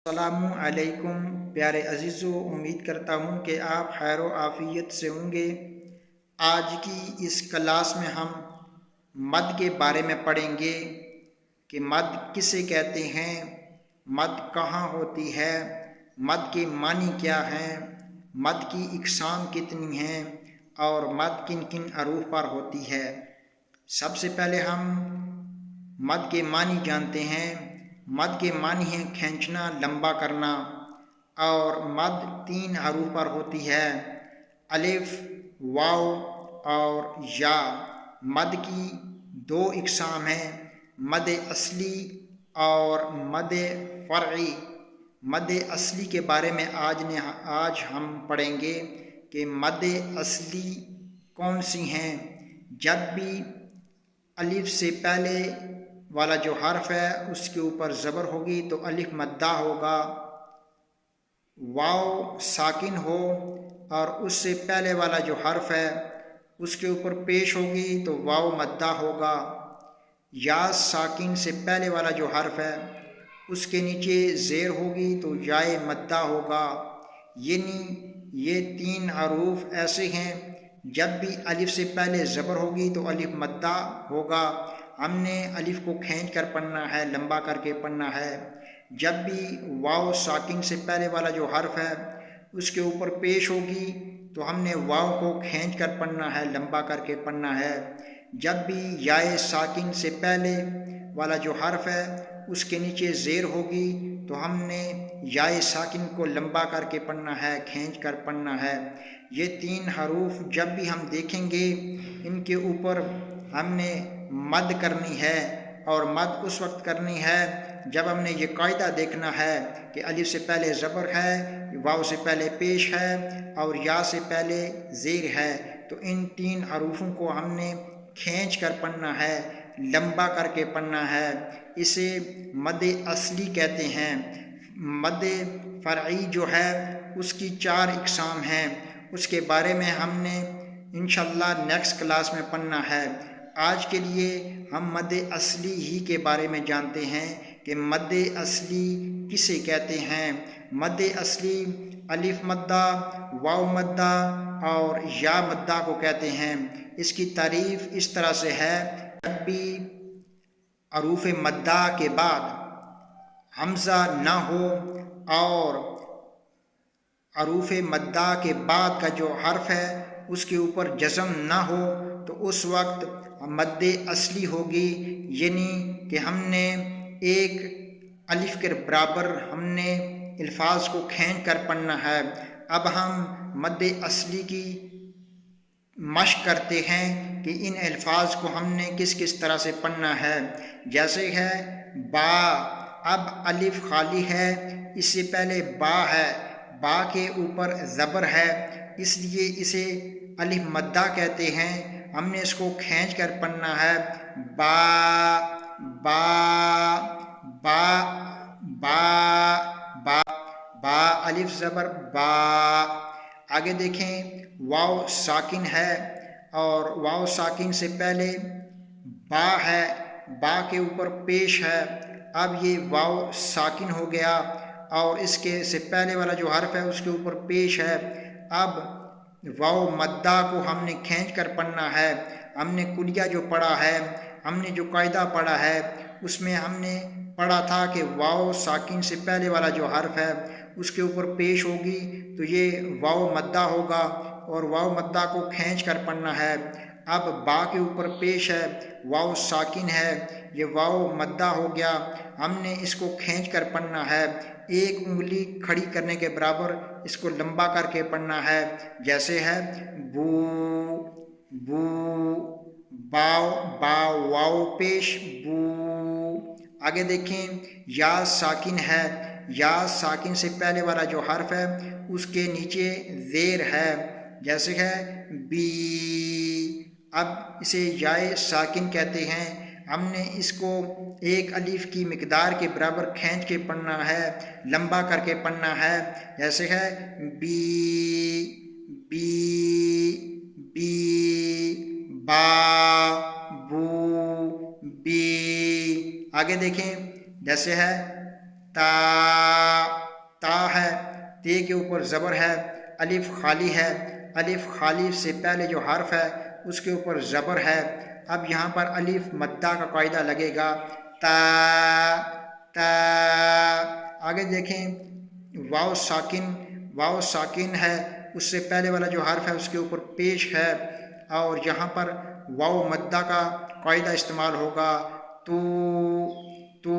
अस्सलामु अलैकुम प्यारे अजीज़ों, उम्मीद करता हूँ कि आप खैर व आफ़ियत से होंगे। आज की इस क्लास में हम मद के बारे में पढ़ेंगे कि मद किसे कहते हैं, मद कहाँ होती है, मद के मानी क्या हैं, मद की इक़साम कितनी हैं और मद किन किन अरूफ पर होती है। सबसे पहले हम मद के मानी जानते हैं। मद के मानी हैं खींचना, लंबा करना। और मद 3 हरूफ पर होती है, अलिफ, वाव और या। मद की 2 इक़साम हैं, मद असली और मद फ़रई। मद असली के बारे में आज हम पढ़ेंगे कि मद असली कौन सी हैं। जब भी अलिफ से पहले वाला जो हर्फ है उसके ऊपर ज़बर होगी तो अलिफ मद्दा होगा, वाव साकिन हो और उससे पहले वाला जो हर्फ है उसके ऊपर पेश होगी तो वाव मद्दा होगा। या साकिन से पहले वाला जो हर्फ है उसके नीचे ज़ेर होगी तो याए मद्दा होगा। यानी ये 3 हरूफ ऐसे हैं, जब भी अलिफ से पहले ज़बर होगी तो अलिफ मद्दा होगा। हमने अलिफ को खींच कर पढ़ना है, लंबा करके पढ़ना है। जब भी वाव साकिन से पहले वाला जो हर्फ है उसके ऊपर पेश होगी तो हमने वाव को खींच कर पढ़ना है, लंबा करके पढ़ना है। जब भी याए साकिन से पहले वाला जो हर्फ है उसके नीचे ज़ेर होगी तो हमने याए साकिन को लंबा करके पढ़ना है, खींच कर पढ़ना है। ये 3 हरूफ जब भी हम देखेंगे इनके ऊपर हमने मद करनी है, और मद उस वक्त करनी है जब हमने ये कायदा देखना है कि अलिफ से पहले ज़बर है, वाव से पहले पेश है और या से पहले ज़ेर है। तो इन 3 हरूफों को हमने खींच कर पढ़ना है, लंबा करके पढ़ना है। इसे मद असली कहते हैं। मद फ़रई जो है उसकी 4 इक़साम हैं, उसके बारे में हमने इंशाअल्लाह नेक्स्ट क्लास में पढ़ना है। आज के लिए हम मद असली ही के बारे में जानते हैं कि मद असली किसे कहते हैं। मद असली अलिफ मद्दा, वाव मद्दा और या मद्दा को कहते हैं। इसकी तारीफ़ इस तरह से है, जब भी अरूफ मद्दा के बाद हमज़ा ना हो और अरूफ मद्दा के बाद का जो हर्फ है उसके ऊपर जज़म ना हो तो उस वक्त मद असली होगी। यानी कि हमने एक अलिफ के बराबर हमने अल्फाज को खींच कर पढ़ना है। अब हम मद असली की मश्क करते हैं कि इन अल्फाज को हमने किस किस तरह से पढ़ना है। जैसे है बा, अब अलिफ खाली है, इससे पहले बा है, बा के ऊपर ज़बर है इसलिए इसे अलिफ मद्दा कहते हैं। हमने इसको खींच कर पढ़ना है, बा बा बा बा बा बा, अलिफ ज़बर बा। आगे देखें, वाव साकिन है और वाव साकिन से पहले बा है, बा के ऊपर पेश है। अब ये वाव साकिन हो गया और इसके से पहले वाला जो हर्फ है उसके ऊपर पेश है। अब वाव मद्दा को हमने खींच कर पढ़ना है। हमने कुलिया जो पढ़ा है, हमने जो कायदा पढ़ा है उसमें हमने पढ़ा था कि वाव साकिन से पहले वाला जो हर्फ है उसके ऊपर पेश होगी तो ये वाव मद्दा होगा और वाव मद्दा को खींच कर पढ़ना है। अब बा के ऊपर पेश है, वाव साकिन है, ये वाव मद्दा हो गया, हमने इसको खींच कर पढ़ना है। एक उंगली खड़ी करने के बराबर इसको लंबा करके पढ़ना है। जैसे है बू बू, बाव बाव वाव पेश बू। आगे देखें, या साकिन है, या साकिन से पहले वाला जो हर्फ है उसके नीचे ज़ेर है। जैसे है बी, अब इसे याए साकिन कहते हैं। हमने इसको एक अलिफ की मिकदार के बराबर खींच के पढ़ना है, लंबा करके पढ़ना है। जैसे है बी बी बी, बा बू बी। आगे देखें, जैसे है ता ता है, ते के ऊपर ज़बर है, अलिफ खाली है, अलिफ खाली से पहले जो हर्फ है उसके ऊपर ज़बर है। अब यहाँ पर अलिफ मद्दा का कायदा लगेगा, ता ता। आगे देखें वाव साकिन है, उससे पहले वाला जो हर्फ है उसके ऊपर पेश है और यहाँ पर वाव मद्दा का कायदा इस्तेमाल होगा, तू तू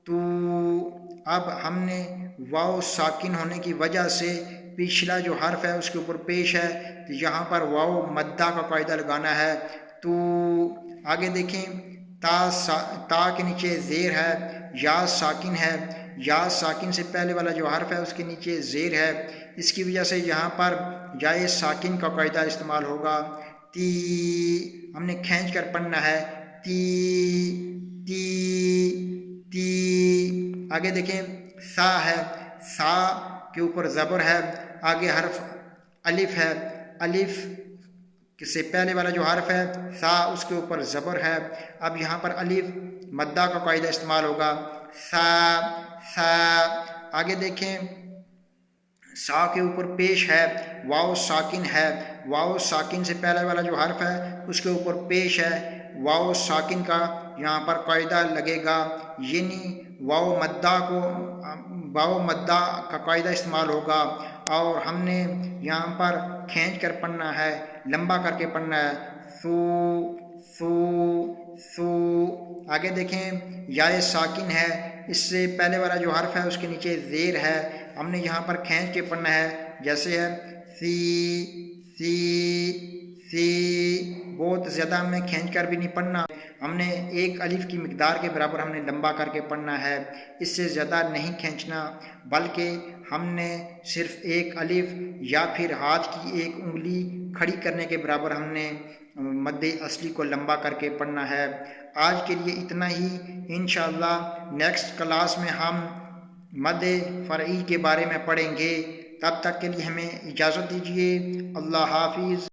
तू। अब हमने वाव साकिन होने की वजह से पिछला जो हर्फ है उसके ऊपर पेश है, तो यहाँ पर वाव मद्दा का कायदा लगाना है, तू। आगे देखें, ता के नीचे ज़ेर है, या साकिन है, या साकिन से पहले वाला जो हर्फ है उसके नीचे ज़ेर है, इसकी वजह से यहाँ पर जाए साकिन का कायदा इस्तेमाल होगा, ती। हमने खींच कर पढ़ना है, ती ती ती। आगे देखें, सा है, सा के ऊपर ज़बर है, आगे हर्फ अलिफ है, अलिफ से पहले वाला जो हर्फ है सा उसके ऊपर ज़बर है। अब यहाँ पर अलिफ मद्दा का कायदा इस्तेमाल होगा, सा सा। आगे देखें, सा के ऊपर पेश है, वाव साकिन है, वाव साकिन से पहले वाला जो हर्फ है उसके ऊपर पेश है, वाव साकिन का यहाँ पर कायदा लगेगा, यानी वाव मद्दा का कायदा इस्तेमाल होगा और हमने यहाँ पर खींच कर पढ़ना है, लंबा करके पढ़ना है, सू सू सू। आगे देखें, याए साकिन है, इससे पहले वाला जो हर्फ है उसके नीचे ज़ेर है, हमने यहाँ पर खींच के पढ़ना है, जैसे है सी सी सी। बहुत ज़्यादा हमें खींच कर भी नहीं पढ़ना, हमने एक अलिफ की मिकदार के बराबर हमने लंबा करके पढ़ना है, इससे ज़्यादा नहीं खींचना, बल्कि हमने सिर्फ एक अलिफ या फिर हाथ की एक उंगली खड़ी करने के बराबर हमने मद्दे असली को लंबा करके पढ़ना है। आज के लिए इतना ही, इंशाअल्लाह नेक्स्ट क्लास में हम मद्दे फ़रई के बारे में पढ़ेंगे। तब तक के लिए हमें इजाज़त दीजिए। अल्लाह हाफिज़।